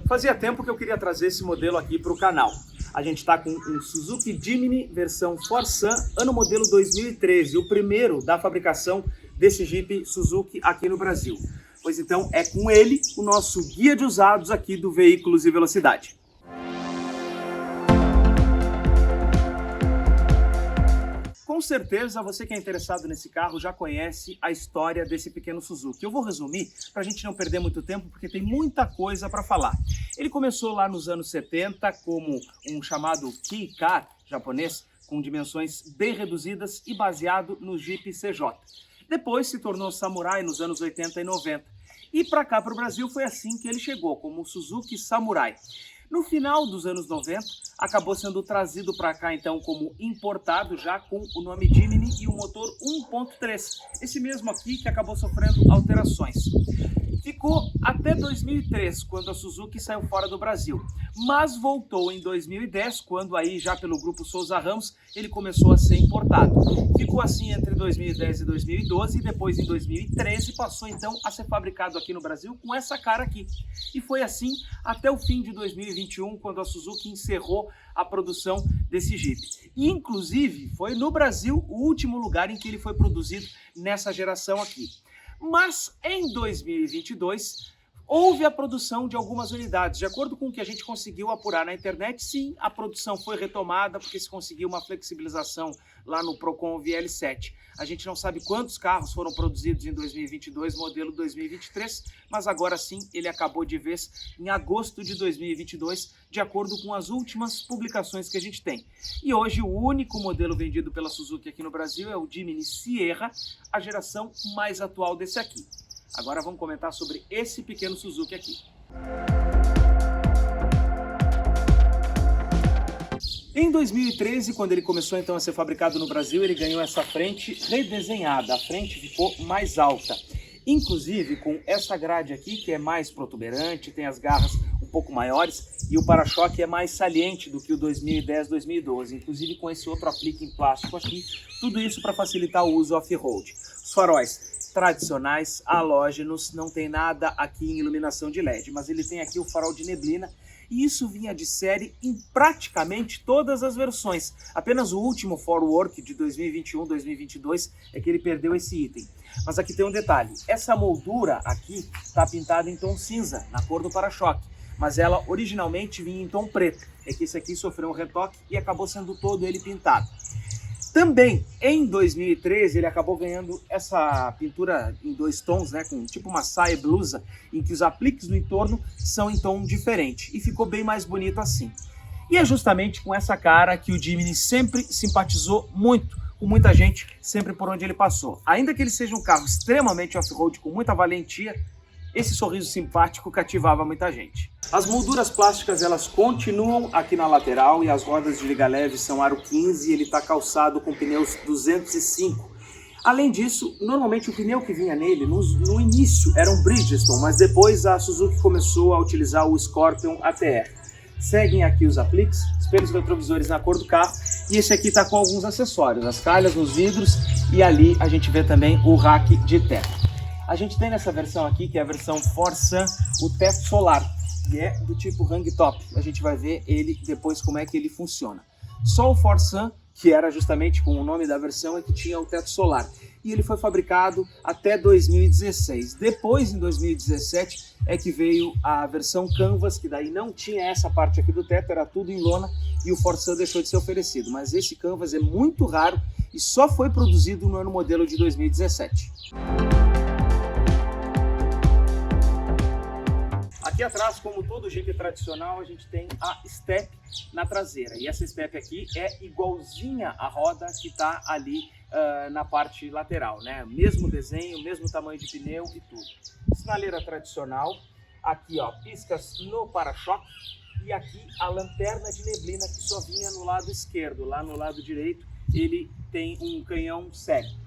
Fazia tempo que eu queria trazer esse modelo aqui para o canal. A gente está com um Suzuki Jimny versão Forsan, ano modelo 2013, o primeiro da fabricação desse Jeep Suzuki aqui no Brasil. Pois então é com ele o nosso guia de usados aqui do Veículos e Velocidade. Com certeza, você que é interessado nesse carro já conhece a história desse pequeno Suzuki. Eu vou resumir para a gente não perder muito tempo, porque tem muita coisa para falar. Ele começou lá nos anos 70 como um chamado Kei Car japonês, com dimensões bem reduzidas e baseado no Jeep CJ. Depois se tornou Samurai nos anos 80 e 90. E para cá, para o Brasil, foi assim que ele chegou, como o Suzuki Samurai. No final dos anos 90, acabou sendo trazido para cá então como importado, já com o nome Jimny e o motor 1.3, esse mesmo aqui que acabou sofrendo alterações. Ficou até 2003, quando a Suzuki saiu fora do Brasil, mas voltou em 2010, quando aí já pelo grupo Souza Ramos ele começou a ser importado. Ficou assim entre 2010 e 2012 e depois em 2013 passou então a ser fabricado aqui no Brasil com essa cara aqui. E foi assim até o fim de 2021, quando a Suzuki encerrou a produção desse Jeep. E inclusive foi no Brasil o último lugar em que ele foi produzido nessa geração aqui. Mas em 2022 houve a produção de algumas unidades. De acordo com o que a gente conseguiu apurar na internet, sim, a produção foi retomada porque se conseguiu uma flexibilização lá no Procon VL7. A gente não sabe quantos carros foram produzidos em 2022, modelo 2023, mas agora sim ele acabou de vez em agosto de 2022, de acordo com as últimas publicações que a gente tem. E hoje o único modelo vendido pela Suzuki aqui no Brasil é o Jimny Sierra, a geração mais atual desse aqui. Agora vamos comentar sobre esse pequeno Suzuki aqui. Em 2013, quando ele começou então a ser fabricado no Brasil, ele ganhou essa frente redesenhada, a frente ficou mais alta. Inclusive com essa grade aqui, que é mais protuberante, tem as garras um pouco maiores e o para-choque é mais saliente do que o 2010-2012, inclusive com esse outro aplique em plástico aqui, tudo isso para facilitar o uso off-road. Os faróis tradicionais, halógenos, não tem nada aqui em iluminação de LED, mas ele tem aqui o farol de neblina e isso vinha de série em praticamente todas as versões. Apenas o último Forwork de 2021-2022 é que ele perdeu esse item. Mas aqui tem um detalhe, essa moldura aqui está pintada em tom cinza, na cor do para-choque, mas ela originalmente vinha em tom preto. É que esse aqui sofreu um retoque e acabou sendo todo ele pintado. Também, em 2013, ele acabou ganhando essa pintura em dois tons, né, com tipo uma saia e blusa, em que os apliques no entorno são em tom diferente, e ficou bem mais bonito assim. E é justamente com essa cara que o Jimny sempre simpatizou muito, com muita gente, sempre por onde ele passou. Ainda que ele seja um carro extremamente off-road, com muita valentia, esse sorriso simpático cativava muita gente. As molduras plásticas elas continuam aqui na lateral e as rodas de liga leve são aro 15 e ele está calçado com pneus 205. Além disso, normalmente o pneu que vinha nele no início era um Bridgestone, mas depois a Suzuki começou a utilizar o Scorpion ATR. Seguem aqui os apliques, espelhos retrovisores na cor do carro e esse aqui está com alguns acessórios, as calhas nos vidros e ali a gente vê também o rack de teto. A gente tem nessa versão aqui, que é a versão Forsan, o teto solar, que é do tipo hangtop. A gente vai ver ele depois como é que ele funciona. Só o Forsan, que era justamente com o nome da versão, é que tinha o teto solar. E ele foi fabricado até 2016. Depois, em 2017, é que veio a versão Canvas, que daí não tinha essa parte aqui do teto, era tudo em lona, e o Forsan deixou de ser oferecido. Mas esse Canvas é muito raro e só foi produzido no ano modelo de 2017. Aqui atrás, como todo Jeep tradicional, a gente tem a step na traseira. E essa step aqui é igualzinha à roda que está ali na parte lateral, né? Mesmo desenho, mesmo tamanho de pneu e tudo. Sinaleira tradicional, aqui ó, piscas no para-choque e aqui a lanterna de neblina que só vinha no lado esquerdo. Lá no lado direito ele tem um canhão cego.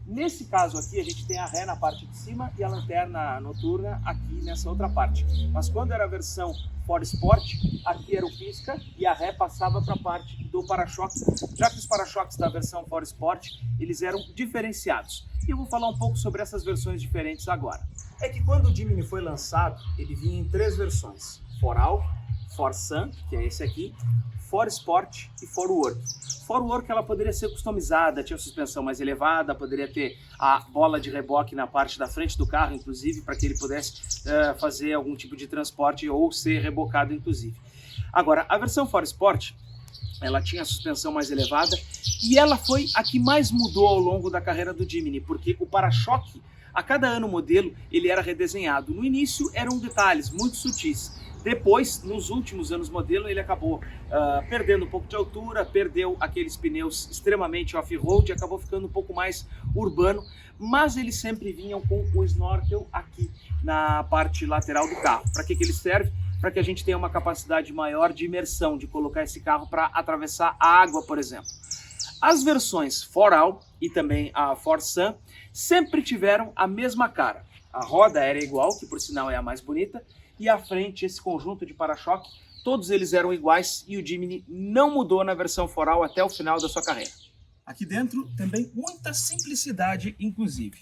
Nesse caso aqui, a gente tem a ré na parte de cima e a lanterna noturna aqui nessa outra parte. Mas quando era a versão Ford Sport, aqui era o pisca e a ré passava para a parte do para-choque, já que os para-choques da versão Ford Sport, eles eram diferenciados. E eu vou falar um pouco sobre essas versões diferentes agora. É que quando o Jimny foi lançado, ele vinha em 3 versões. 4All, 4Sun, que é esse aqui, 4Sport e 4Work. 4Work ela poderia ser customizada, tinha suspensão mais elevada, poderia ter a bola de reboque na parte da frente do carro, inclusive, para que ele pudesse fazer algum tipo de transporte ou ser rebocado, inclusive. Agora, a versão 4Sport, ela tinha a suspensão mais elevada e ela foi a que mais mudou ao longo da carreira do Jimny, porque o para-choque, a cada ano modelo, ele era redesenhado. No início eram detalhes muito sutis. Depois, nos últimos anos modelo, ele acabou perdendo um pouco de altura, perdeu aqueles pneus extremamente off-road, acabou ficando um pouco mais urbano, mas eles sempre vinham com o snorkel aqui na parte lateral do carro. Para que ele serve? Para que a gente tenha uma capacidade maior de imersão, de colocar esse carro para atravessar a água, por exemplo. As versões 4All e também a 4Sun sempre tiveram a mesma cara. A roda era igual, que por sinal é a mais bonita, e à frente esse conjunto de para-choque, todos eles eram iguais e o Jimny não mudou na versão 4All até o final da sua carreira. Aqui dentro também muita simplicidade, inclusive.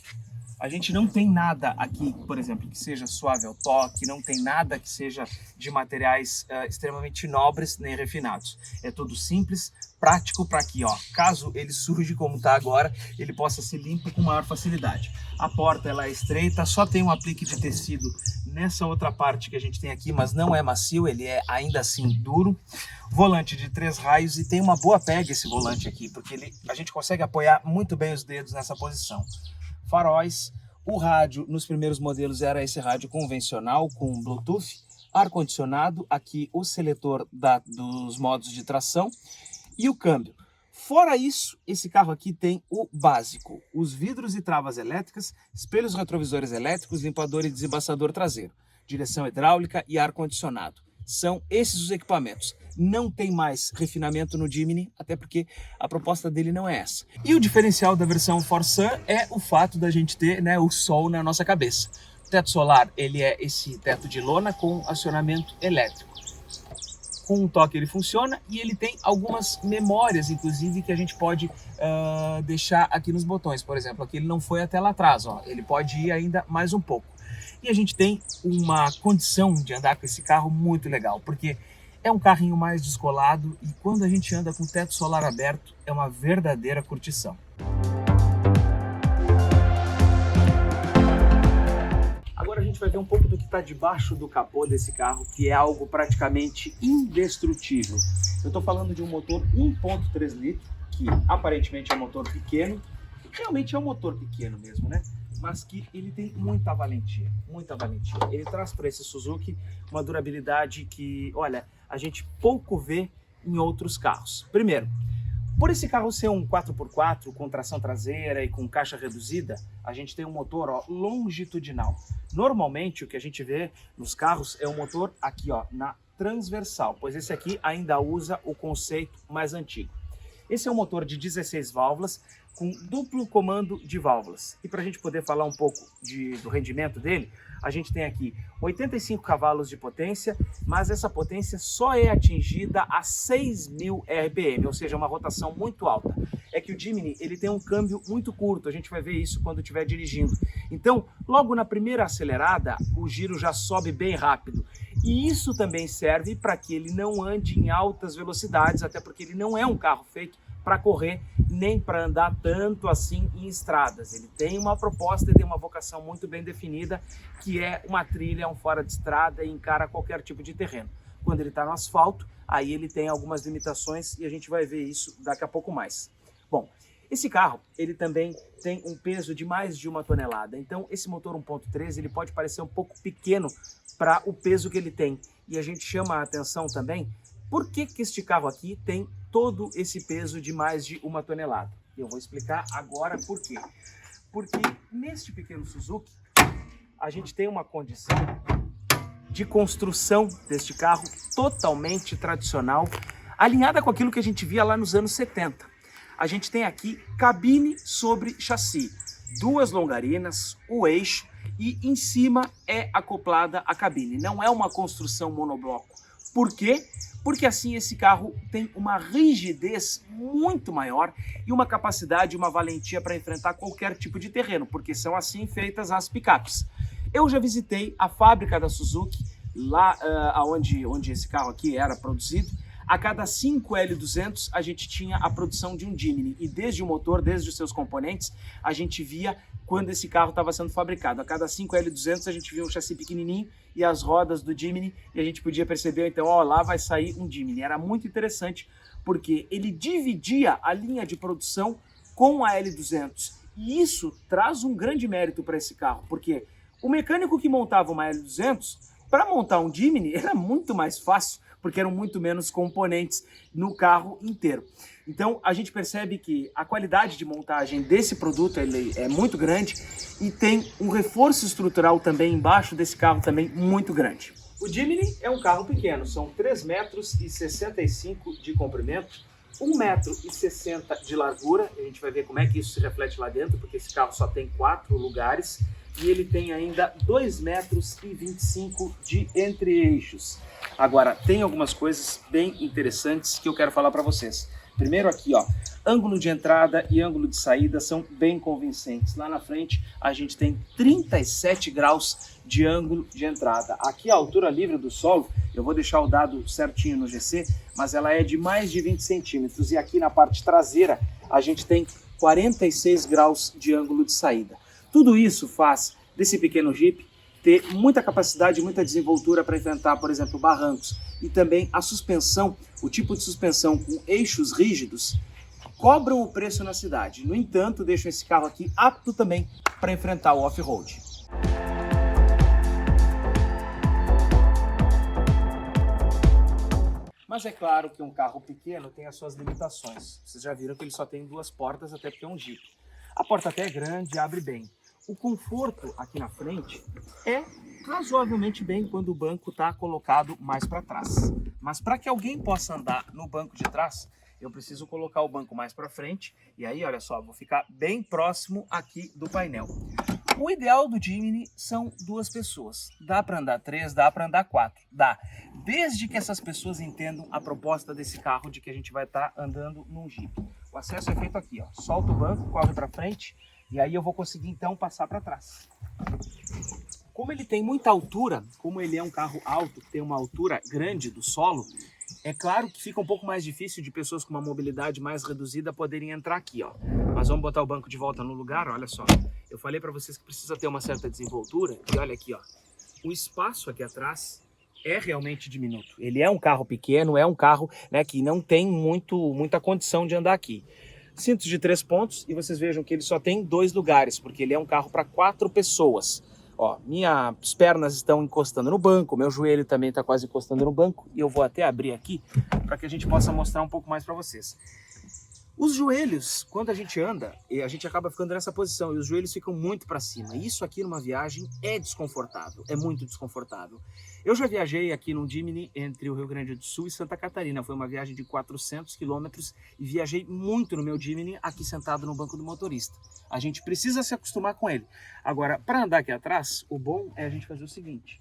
A gente não tem nada aqui, por exemplo, que seja suave ao toque, não tem nada que seja de materiais extremamente nobres nem refinados. É tudo simples, prático para que, ó, caso ele suje como está agora, ele possa ser limpo com maior facilidade. A porta ela é estreita, só tem um aplique de tecido nessa outra parte que a gente tem aqui, mas não é macio, ele é ainda assim duro. Volante de 3 raios e tem uma boa pega esse volante aqui, porque a gente consegue apoiar muito bem os dedos nessa posição. Faróis, o rádio nos primeiros modelos era esse rádio convencional com Bluetooth, ar-condicionado, aqui o seletor dos modos de tração e o câmbio. Fora isso, esse carro aqui tem o básico, os vidros e travas elétricas, espelhos retrovisores elétricos, limpador e desembaçador traseiro, direção hidráulica e ar-condicionado. São esses os equipamentos. Não tem mais refinamento no Jimny, até porque a proposta dele não é essa. E o diferencial da versão 4Sun é o fato da gente ter, né, o sol na nossa cabeça. O teto solar, ele é esse teto de lona com acionamento elétrico. Com um toque ele funciona e ele tem algumas memórias, inclusive, que a gente pode deixar aqui nos botões. Por exemplo, aqui ele não foi até lá atrás, ó, ele pode ir ainda mais um pouco. E a gente tem uma condição de andar com esse carro muito legal, porque é um carrinho mais descolado e quando a gente anda com o teto solar aberto, é uma verdadeira curtição. Agora a gente vai ver um pouco do que está debaixo do capô desse carro, que é algo praticamente indestrutível. Eu estou falando de um motor 1.3 litros, que aparentemente é um motor pequeno, realmente é um motor pequeno mesmo, né? Mas que ele tem muita valentia, muita valentia. Ele traz para esse Suzuki uma durabilidade que, olha, a gente pouco vê em outros carros. Primeiro, por esse carro ser um 4x4 com tração traseira e com caixa reduzida, a gente tem um motor, ó, longitudinal. Normalmente o que a gente vê nos carros é um motor aqui, ó, na transversal, pois esse aqui ainda usa o conceito mais antigo. Esse é um motor de 16 válvulas com duplo comando de válvulas. E para a gente poder falar um pouco do rendimento dele, a gente tem aqui 85 cavalos de potência, mas essa potência só é atingida a 6.000 RPM, ou seja, uma rotação muito alta. É que o Jimny ele tem um câmbio muito curto, a gente vai ver isso quando estiver dirigindo. Então, logo na primeira acelerada, o giro já sobe bem rápido. E isso também serve para que ele não ande em altas velocidades, até porque ele não é um carro feito para correr nem para andar tanto assim em estradas. Ele tem uma proposta e tem uma vocação muito bem definida, que é uma trilha, um fora de estrada e encara qualquer tipo de terreno. Quando ele está no asfalto, aí ele tem algumas limitações e a gente vai ver isso daqui a pouco mais. Bom, esse carro, ele também tem um peso de mais de 1 tonelada, então esse motor 1.3 ele pode parecer um pouco pequeno para o peso que ele tem. E a gente chama a atenção também, por que este carro aqui tem todo esse peso de mais de 1 tonelada? Eu vou explicar agora por quê. Porque neste pequeno Suzuki, a gente tem uma condição de construção deste carro totalmente tradicional, alinhada com aquilo que a gente via lá nos anos 70. A gente tem aqui cabine sobre chassi, 2 longarinas, o eixo e em cima é acoplada a cabine. Não é uma construção monobloco. Por quê? Porque assim esse carro tem uma rigidez muito maior e uma capacidade, uma valentia para enfrentar qualquer tipo de terreno, porque são assim feitas as picapes. Eu já visitei a fábrica da Suzuki lá onde esse carro aqui era produzido, a cada 5 L200 a gente tinha a produção de um Jimny, e desde o motor, desde os seus componentes, a gente via quando esse carro estava sendo fabricado. A cada 5 L200 a gente via um chassi pequenininho e as rodas do Jimny, e a gente podia perceber, então, ó, lá vai sair um Jimny. Era muito interessante, porque ele dividia a linha de produção com a L200, e isso traz um grande mérito para esse carro, porque o mecânico que montava uma L200, para montar um Jimny era muito mais fácil, porque eram muito menos componentes no carro inteiro. Então a gente percebe que a qualidade de montagem desse produto ele é muito grande e tem um reforço estrutural também embaixo desse carro também muito grande. O Jimny é um carro pequeno, são 3,65 metros de comprimento, 1,60 metro de largura. A gente vai ver como é que isso se reflete lá dentro, porque esse carro só tem 4 lugares e ele tem ainda 2,25 metros de entre-eixos. Agora, tem algumas coisas bem interessantes que eu quero falar para vocês. Primeiro aqui, ó, ângulo de entrada e ângulo de saída são bem convincentes. Lá na frente a gente tem 37 graus de ângulo de entrada. Aqui a altura livre do solo, eu vou deixar o dado certinho no GC, mas ela é de mais de 20 centímetros. E aqui na parte traseira a gente tem 46 graus de ângulo de saída. Tudo isso faz desse pequeno Jeep ter muita capacidade, muita desenvoltura para enfrentar, por exemplo, barrancos. E também a suspensão, o tipo de suspensão com eixos rígidos, cobram o preço na cidade. No entanto, deixam esse carro aqui apto também para enfrentar o off-road. Mas é claro que um carro pequeno tem as suas limitações. Vocês já viram que ele só tem 2 portas, até porque é um Jeep. A porta até é grande e abre bem. O conforto aqui na frente é razoavelmente bem quando o banco está colocado mais para trás. Mas para que alguém possa andar no banco de trás, eu preciso colocar o banco mais para frente. E aí, olha só, vou ficar bem próximo aqui do painel. O ideal do Jimny são 2 pessoas. Dá para andar 3, dá para andar 4. Dá. Desde que essas pessoas entendam a proposta desse carro de que a gente vai estar andando num Jeep. O acesso é feito aqui, ó. Solta o banco, corre para frente. E aí eu vou conseguir então passar para trás. Como ele tem muita altura, como ele é um carro alto, que tem uma altura grande do solo, é claro que fica um pouco mais difícil de pessoas com uma mobilidade mais reduzida poderem entrar aqui, ó. Mas vamos botar o banco de volta no lugar, olha só. Eu falei para vocês que precisa ter uma certa desenvoltura, e olha aqui, ó. O espaço aqui atrás é realmente diminuto. Ele é um carro pequeno, é um carro, né, que não tem muita condição de andar aqui. Cintos de 3 pontos, e vocês vejam que ele só tem 2 lugares, porque ele é um carro para 4 pessoas. Ó, minhas pernas estão encostando no banco, meu joelho também está quase encostando no banco, e eu vou até abrir aqui para que a gente possa mostrar um pouco mais para vocês. Os joelhos, quando a gente anda, a gente acaba ficando nessa posição e os joelhos ficam muito para cima. E isso aqui numa viagem é desconfortável, é muito desconfortável. Eu já viajei aqui num Jimny entre o Rio Grande do Sul e Santa Catarina. Foi uma viagem de 400 quilômetros e viajei muito no meu Jimny aqui sentado no banco do motorista. A gente precisa se acostumar com ele. Agora, para andar aqui atrás, o bom é a gente fazer o seguinte.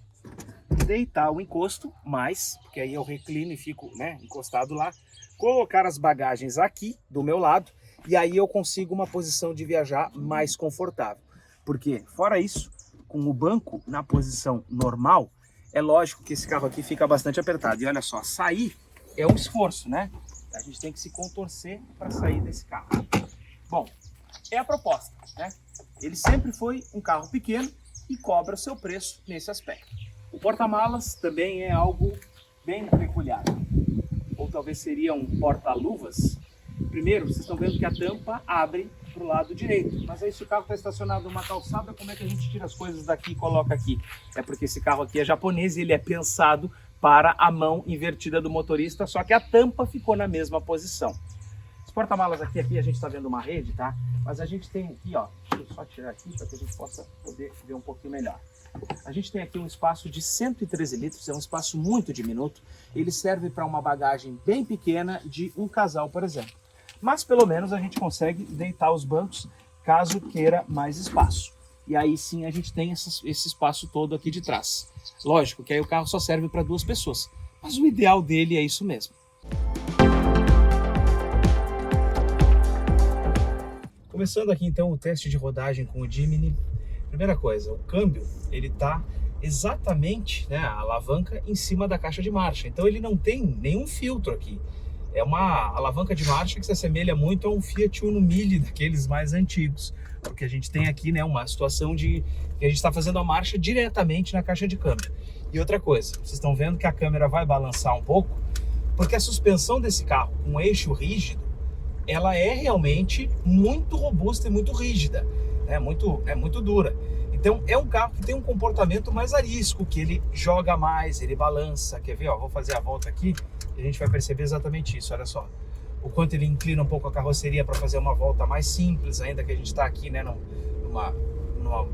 Deitar o encosto mais, porque aí eu reclino e fico, né, encostado lá. Colocar as bagagens aqui do meu lado e aí eu consigo uma posição de viajar mais confortável. Porque, fora isso, com o banco na posição normal, é lógico que esse carro aqui fica bastante apertado. E olha só, sair é um esforço, né? A gente tem que se contorcer para sair desse carro. Bom, é a proposta, né? Ele sempre foi um carro pequeno e cobra o seu preço nesse aspecto. O porta-malas também é algo bem peculiar. Ou talvez seria um porta-luvas. Primeiro, vocês estão vendo que a tampa abre para o lado direito. Mas aí se o carro está estacionado numa calçada, como é que a gente tira as coisas daqui e coloca aqui? É porque esse carro aqui é japonês e ele é pensado para a mão invertida do motorista, só que a tampa ficou na mesma posição. Os porta-malas aqui a gente está vendo uma rede, tá? Mas a gente tem aqui, ó, deixa eu só tirar aqui para que a gente possa poder ver um pouquinho melhor. A gente tem aqui um espaço de 113 litros, é um espaço muito diminuto. Ele serve para uma bagagem bem pequena de um casal, por exemplo. Mas pelo menos a gente consegue deitar os bancos caso queira mais espaço. E aí sim a gente tem esse espaço todo aqui de trás. Lógico que aí o carro só serve para 2 pessoas, mas o ideal dele é isso mesmo. Começando aqui então o teste de rodagem com o Jimny. Primeira coisa, o câmbio ele está exatamente, né, a alavanca em cima da caixa de marcha. Então ele não tem nenhum filtro aqui. É uma alavanca de marcha que se assemelha muito a um Fiat Uno Mille daqueles mais antigos. Porque a gente tem aqui, né, uma situação de que a gente está fazendo a marcha diretamente na caixa de câmbio. E outra coisa, vocês estão vendo que a câmera vai balançar um pouco, porque a suspensão desse carro com eixo rígido, ela é realmente muito robusta e muito rígida, é muito dura. Então é um carro que tem um comportamento mais arisco, que ele joga mais, ele balança. Quer ver? Ó, vou fazer a volta aqui e a gente vai perceber exatamente isso. Olha só, o quanto ele inclina um pouco a carroceria para fazer uma volta mais simples, ainda que a gente está aqui, né, numa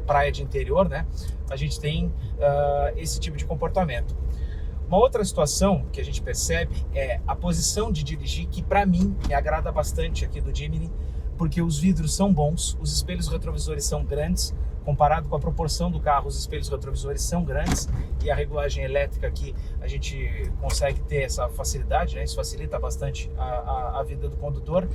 praia de interior, né? A gente tem esse tipo de comportamento. Uma outra situação que a gente percebe é a posição de dirigir, que para mim me agrada bastante aqui do Jimny, porque os vidros são bons, os espelhos retrovisores são grandes, comparado com a proporção do carro, os espelhos retrovisores são grandes, e a regulagem elétrica aqui a gente consegue ter essa facilidade, né? Isso facilita bastante a vida do condutor.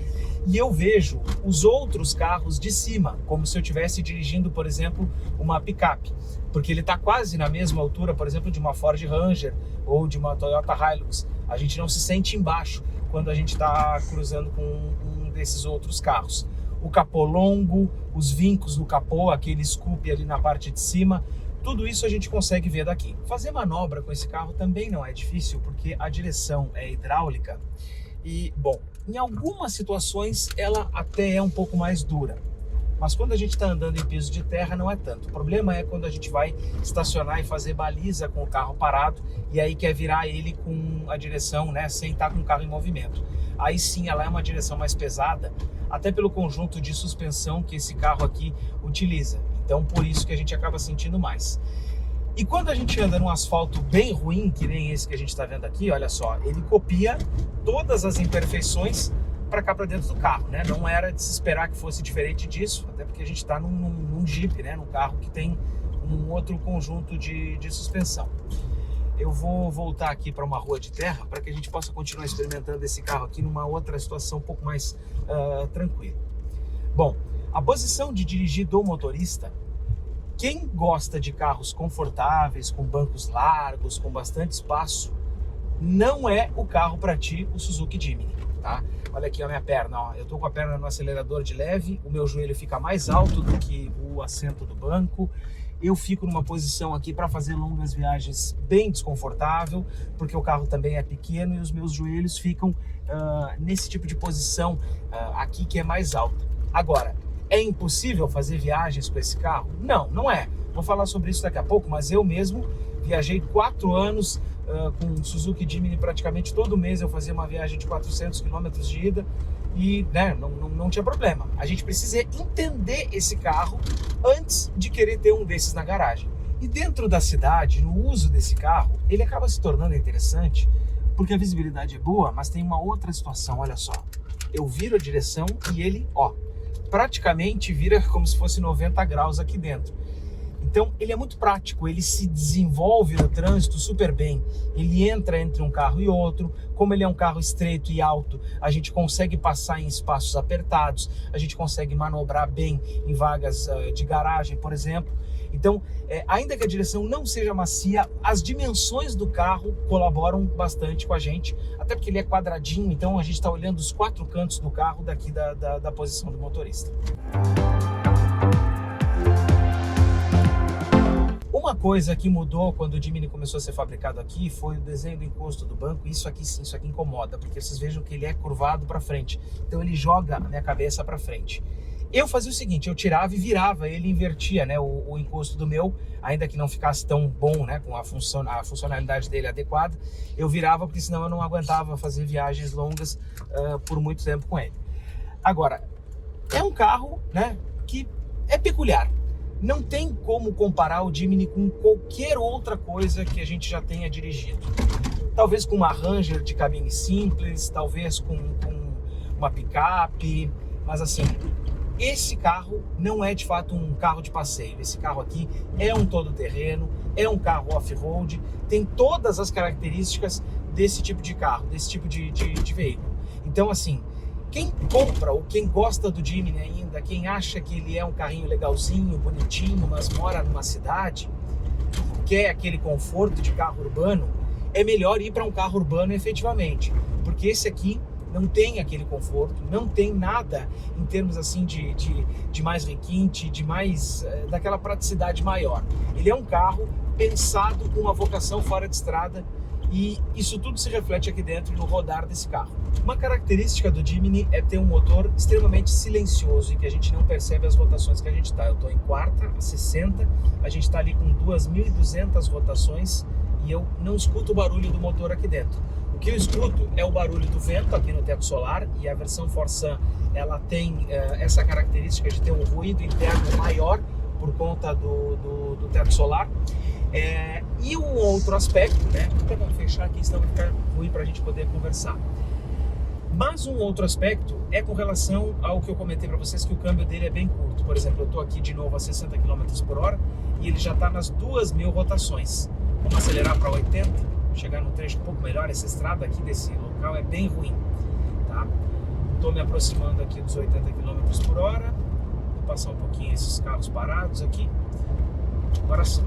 E eu vejo os outros carros de cima, como se eu estivesse dirigindo, por exemplo, uma picape, porque ele está quase na mesma altura, por exemplo, de uma Ford Ranger ou de uma Toyota Hilux. A gente não se sente embaixo quando a gente está cruzando com um desses outros carros. O capô longo, os vincos do capô, aquele scoop ali na parte de cima, tudo isso a gente consegue ver daqui. Fazer manobra com esse carro também não é difícil, porque a direção é hidráulica e, bom, em algumas situações ela até é um pouco mais dura. Mas quando a gente está andando em piso de terra não é tanto. O problema é quando a gente vai estacionar e fazer baliza com o carro parado e aí quer virar ele com a direção, né, sem estar com o carro em movimento. Aí sim ela é uma direção mais pesada, até pelo conjunto de suspensão que esse carro aqui utiliza. Então por isso que a gente acaba sentindo mais. E quando a gente anda num asfalto bem ruim, que nem esse que a gente está vendo aqui, olha só, ele copia todas as imperfeições para cá, para dentro do carro, né? Não era de se esperar que fosse diferente disso, até porque a gente está num Jeep, né? Num carro que tem um outro conjunto de suspensão. Eu vou voltar aqui para uma rua de terra para que a gente possa continuar experimentando esse carro aqui numa outra situação um pouco mais tranquila. Bom, a posição de dirigir do motorista, quem gosta de carros confortáveis, com bancos largos, com bastante espaço, não é o carro para ti, o Suzuki Jimny, tá? Olha aqui a minha perna, ó. Eu tô com a perna no acelerador de leve, o meu joelho fica mais alto do que o assento do banco. Eu fico numa posição aqui para fazer longas viagens bem desconfortável, porque o carro também é pequeno e os meus joelhos ficam nesse tipo de posição aqui que é mais alta. Agora, é impossível fazer viagens com esse carro? Não, não é. Vou falar sobre isso daqui a pouco, mas eu mesmo viajei 4 anos com o Suzuki Jimny. Praticamente todo mês eu fazia uma viagem de 400 km de ida e, né, não tinha problema. A gente precisa entender esse carro antes de querer ter um desses na garagem. E dentro da cidade, no uso desse carro, ele acaba se tornando interessante porque a visibilidade é boa, mas tem uma outra situação, olha só. Eu viro a direção e ele, ó, praticamente vira como se fosse 90 graus aqui dentro. Então ele é muito prático, ele se desenvolve no trânsito super bem, ele entra entre um carro e outro. Como ele é um carro estreito e alto, a gente consegue passar em espaços apertados, a gente consegue manobrar bem em vagas de garagem, por exemplo. Então, ainda que a direção não seja macia, as dimensões do carro colaboram bastante com a gente, até porque ele é quadradinho, então a gente está olhando os 4 cantos do carro daqui da posição do motorista. Uma coisa que mudou quando o Jimny começou a ser fabricado aqui foi o desenho do encosto do banco. Isso aqui sim, isso aqui incomoda, porque vocês vejam que ele é curvado para frente, então ele joga a minha cabeça para frente. Eu fazia o seguinte, eu tirava e virava, ele invertia, né, o encosto do meu, ainda que não ficasse tão bom, né, com a funcionalidade dele adequada, eu virava porque senão eu não aguentava fazer viagens longas por muito tempo com ele. Agora, é um carro, né, que é peculiar. Não tem como comparar o Jimny com qualquer outra coisa que a gente já tenha dirigido. Talvez com uma Ranger de cabine simples, talvez com uma picape, mas assim, esse carro não é de fato um carro de passeio. Esse carro aqui é um todo-terreno, é um carro off-road, tem todas as características desse tipo de carro, desse tipo de veículo. Então assim, quem compra ou quem gosta do Jimny ainda, quem acha que ele é um carrinho legalzinho, bonitinho, mas mora numa cidade, quer aquele conforto de carro urbano, é melhor ir para um carro urbano efetivamente, porque esse aqui não tem aquele conforto, não tem nada em termos assim de mais requinte, de mais daquela praticidade maior. Ele é um carro pensado com uma vocação fora de estrada e isso tudo se reflete aqui dentro no rodar desse carro. Uma característica do Jimny é ter um motor extremamente silencioso e que a gente não percebe as rotações que a gente está. Eu estou em quarta, a 60, a gente está ali com 2.200 rotações e eu não escuto o barulho do motor aqui dentro. O que eu escuto é o barulho do vento aqui no teto solar, e a versão Forsan ela tem essa característica de ter um ruído interno maior por conta do teto solar. E um outro aspecto, né? Até vamos fechar aqui, senão vai ficar ruim para a gente poder conversar. Mas um outro aspecto é com relação ao que eu comentei para vocês, que o câmbio dele é bem curto. Por exemplo, eu estou aqui de novo a 60 km por hora e ele já está nas 2.000 rotações. Vamos acelerar para 80, chegar num trecho um pouco melhor. Essa estrada aqui desse local é bem ruim, tá? Estou me aproximando aqui dos 80 km por hora. Vou passar um pouquinho esses carros parados aqui. Agora sim.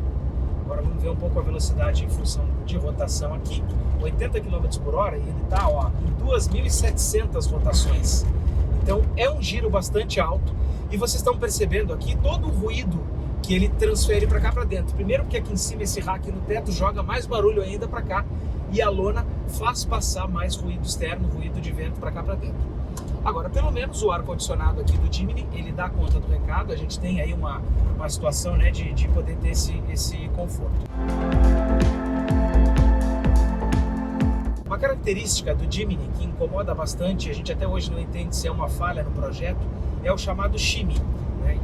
Agora vamos ver um pouco a velocidade em função de rotação aqui. 80 km por hora e ele está em 2.700 rotações. Então é um giro bastante alto e vocês estão percebendo aqui todo o ruído que ele transfere para cá para dentro. Primeiro porque aqui em cima esse rack no teto joga mais barulho ainda para cá e a lona faz passar mais ruído externo, ruído de vento para cá para dentro. Agora, pelo menos o ar-condicionado aqui do Jimny, ele dá conta do recado, a gente tem aí uma situação, né, de poder ter esse conforto. Uma característica do Jimny que incomoda bastante, a gente até hoje não entende se é uma falha no projeto, é o chamado shimmy.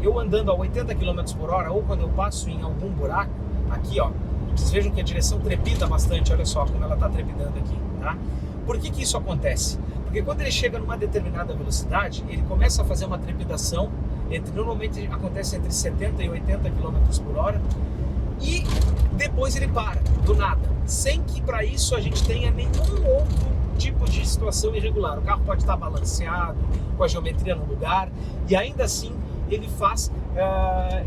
Eu andando a 80 km por hora ou quando eu passo em algum buraco, aqui ó, vocês vejam que a direção trepida bastante, olha só como ela está trepidando aqui, tá? Por que isso acontece? Porque quando ele chega numa determinada velocidade, ele começa a fazer uma trepidação, normalmente acontece entre 70 e 80 km por hora, e depois ele para, do nada, sem que para isso a gente tenha nenhum outro tipo de situação irregular. O carro pode estar balanceado, com a geometria no lugar, e ainda assim ele faz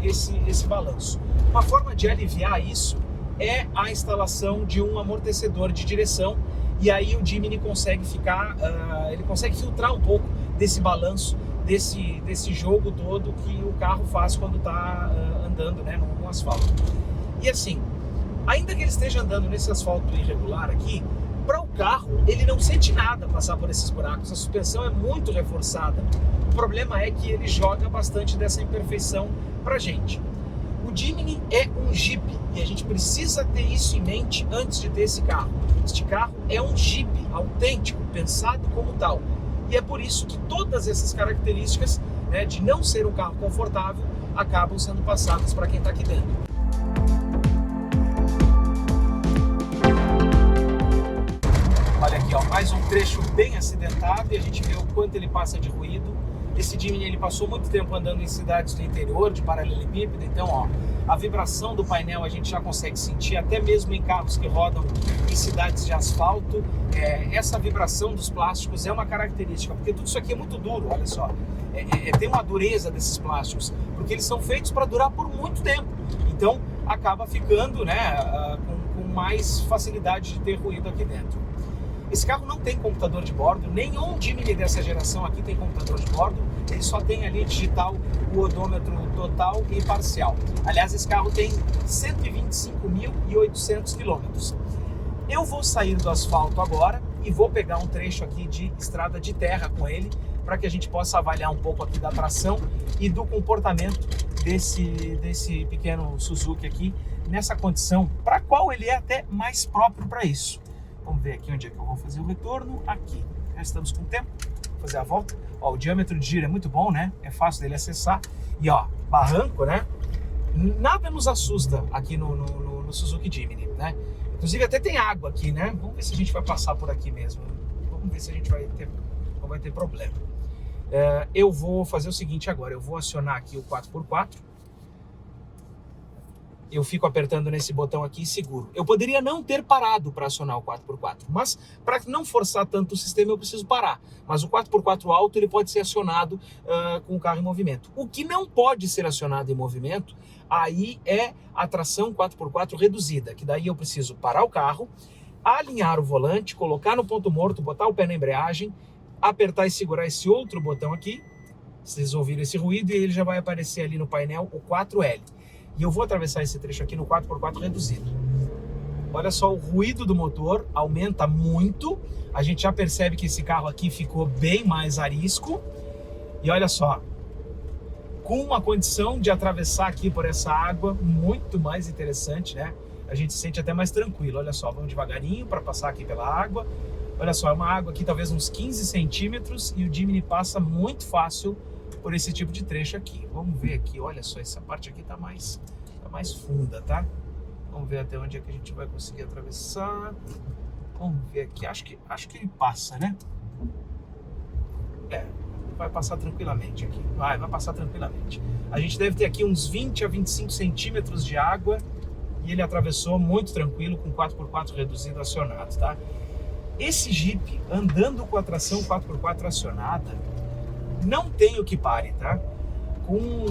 esse balanço. Uma forma de aliviar isso é a instalação de um amortecedor de direção, e aí o Jimny consegue ele consegue filtrar um pouco desse balanço, desse jogo todo que o carro faz quando está andando, né, no asfalto. E assim, ainda que ele esteja andando nesse asfalto irregular aqui, para o carro ele não sente nada passar por esses buracos, a suspensão é muito reforçada. O problema é que ele joga bastante dessa imperfeição pra gente. O Jimny é um Jeep e a gente precisa ter isso em mente antes de ter esse carro. Este carro é um Jeep autêntico, pensado como tal. E é por isso que todas essas características, né, de não ser um carro confortável acabam sendo passadas para quem está aqui dentro. Olha aqui, ó, mais um trecho bem acidentado e a gente vê o quanto ele passa de ruído. Esse Jimny ele passou muito tempo andando em cidades do interior, de paralelepípedo, então ó, a vibração do painel a gente já consegue sentir, até mesmo em carros que rodam em cidades de asfalto. Essa vibração dos plásticos é uma característica, porque tudo isso aqui é muito duro, olha só. Tem uma dureza desses plásticos, porque eles são feitos para durar por muito tempo, então acaba ficando, né, com mais facilidade de ter ruído aqui dentro. Esse carro não tem computador de bordo, nenhum Jimny dessa geração aqui tem computador de bordo, ele só tem ali digital o odômetro total e parcial. Aliás, esse carro tem 125.800 quilômetros. Eu vou sair do asfalto agora e vou pegar um trecho aqui de estrada de terra com ele, para que a gente possa avaliar um pouco aqui da tração e do comportamento desse pequeno Suzuki aqui, nessa condição, para a qual ele é até mais próprio para isso. Vamos ver aqui onde é que eu vou fazer o retorno. Aqui. Já estamos com tempo. Vou fazer a volta. Ó, o diâmetro de giro é muito bom, né? É fácil dele acessar. E ó, barranco, né? Nada nos assusta aqui no Suzuki Jimny, né? Inclusive até tem água aqui, né? Vamos ver se a gente vai passar por aqui mesmo. Vamos ver se a gente não vai ter problema. Eu vou fazer o seguinte agora. Eu vou acionar aqui o 4x4. eu fico apertando nesse botão aqui e seguro. Eu poderia não ter parado para acionar o 4x4, mas para não forçar tanto o sistema eu preciso parar. Mas o 4x4 alto ele pode ser acionado com o carro em movimento. O que não pode ser acionado em movimento, aí é a tração 4x4 reduzida, que daí eu preciso parar o carro, alinhar o volante, colocar no ponto morto, botar o pé na embreagem, apertar e segurar esse outro botão aqui. Vocês ouviram esse ruído e ele já vai aparecer ali no painel o 4L. E eu vou atravessar esse trecho aqui no 4x4 reduzido. Olha só, o ruído do motor aumenta muito. A gente já percebe que esse carro aqui ficou bem mais arisco. E olha só, com uma condição de atravessar aqui por essa água muito mais interessante, né? A gente se sente até mais tranquilo. Olha só, vamos devagarinho para passar aqui pela água. Olha só, é uma água aqui talvez uns 15 centímetros e o Jimny passa muito fácil por esse tipo de trecho aqui. Vamos ver aqui, olha só, essa parte aqui tá mais funda, tá? Vamos ver até onde é que a gente vai conseguir atravessar. Vamos ver aqui, acho que ele passa, né? Vai passar tranquilamente aqui, vai passar tranquilamente. A gente deve ter aqui uns 20 a 25 centímetros de água e ele atravessou muito tranquilo com 4x4 reduzido acionado, tá? Esse Jeep, andando com a tração 4x4 acionada, não tem o que pare, tá?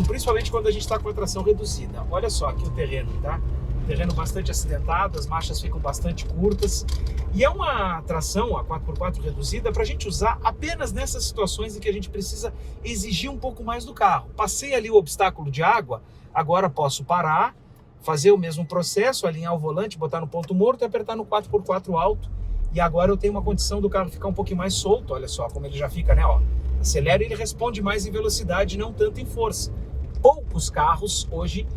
Principalmente quando a gente está com a tração reduzida. Olha só aqui o terreno, tá? Terreno bastante acidentado, as marchas ficam bastante curtas. E é uma tração, a 4x4 reduzida, para a gente usar apenas nessas situações em que a gente precisa exigir um pouco mais do carro. Passei ali o obstáculo de água, agora posso parar, fazer o mesmo processo, alinhar o volante, botar no ponto morto e apertar no 4x4 alto. E agora eu tenho uma condição do carro ficar um pouquinho mais solto, olha só como ele já fica, né? Ó, acelera e ele responde mais em velocidade, não tanto em força. Poucos carros hoje,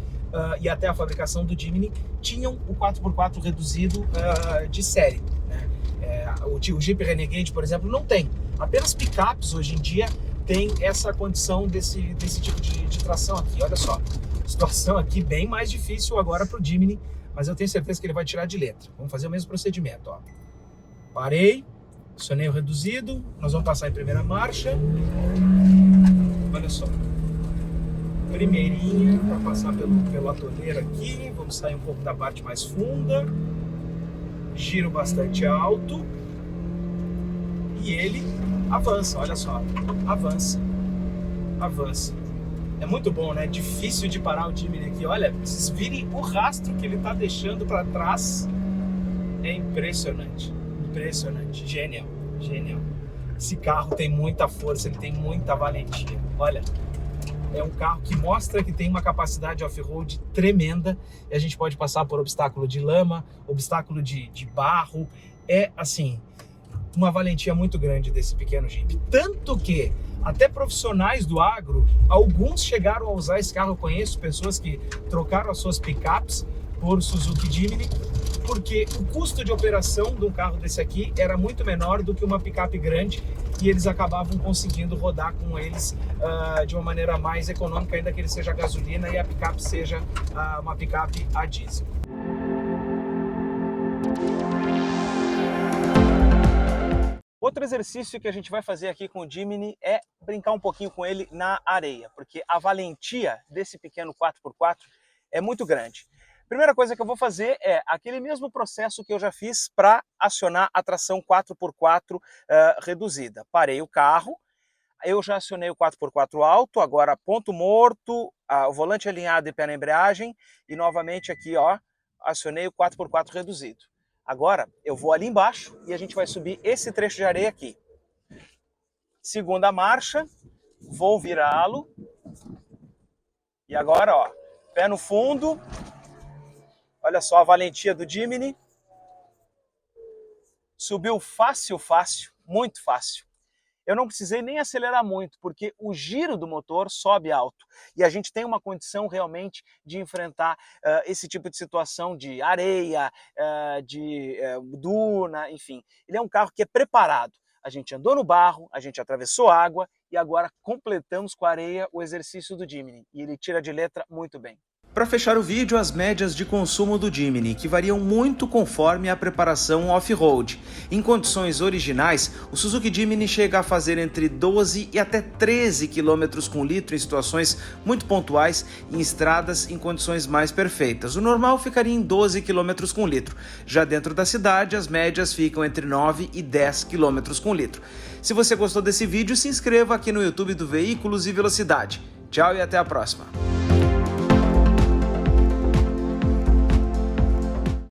e até a fabricação do Jimny, tinham o 4x4 reduzido de série, né? O Jeep Renegade, por exemplo, não tem. Apenas picapes hoje em dia tem essa condição desse tipo de tração aqui. Olha só, situação aqui bem mais difícil agora para o Jimny, mas eu tenho certeza que ele vai tirar de letra. Vamos fazer o mesmo procedimento, ó. Parei, acionei o reduzido, nós vamos passar em primeira marcha. Olha só, primeirinha para passar pelo atoleiro aqui. Vamos sair um pouco da parte mais funda, giro bastante alto e ele avança. Olha só, avança. É muito bom, né? Difícil de parar o Jimny aqui. Olha, vocês virem o rastro que ele está deixando para trás. É impressionante. Genial. Esse carro tem muita força, ele tem muita valentia. Olha, é um carro que mostra que tem uma capacidade off-road tremenda e a gente pode passar por obstáculo de lama, obstáculo de barro. É, assim, uma valentia muito grande desse pequeno Jeep. Tanto que até profissionais do agro, alguns chegaram a usar esse carro. Eu conheço pessoas que trocaram as suas picapes por Suzuki Jimny, porque o custo de operação de um carro desse aqui era muito menor do que uma picape grande e eles acabavam conseguindo rodar com eles de uma maneira mais econômica, ainda que ele seja a gasolina e a picape seja uma picape a diesel. Outro exercício que a gente vai fazer aqui com o Jimny é brincar um pouquinho com ele na areia, porque a valentia desse pequeno 4x4 é muito grande. Primeira coisa que eu vou fazer é aquele mesmo processo que eu já fiz para acionar a tração 4x4 reduzida. Parei o carro, eu já acionei o 4x4 alto, agora ponto morto, o volante alinhado e pé na embreagem, e novamente aqui, ó, acionei o 4x4 reduzido. Agora eu vou ali embaixo e a gente vai subir esse trecho de areia aqui. Segunda marcha, vou virá-lo, e agora, ó, pé no fundo. Olha só a valentia do Jimny. Subiu fácil, muito fácil. Eu não precisei nem acelerar muito, porque o giro do motor sobe alto. E a gente tem uma condição realmente de enfrentar esse tipo de situação de areia, de duna, enfim. Ele é um carro que é preparado. A gente andou no barro, a gente atravessou água e agora completamos com a areia o exercício do Jimny. E ele tira de letra muito bem. Para fechar o vídeo, as médias de consumo do Jimny, que variam muito conforme a preparação off-road. Em condições originais, o Suzuki Jimny chega a fazer entre 12 e até 13 km com litro em situações muito pontuais e em estradas em condições mais perfeitas. O normal ficaria em 12 km com litro. Já dentro da cidade, as médias ficam entre 9 e 10 km com litro. Se você gostou desse vídeo, se inscreva aqui no YouTube do Veículos e Velocidade. Tchau e até a próxima!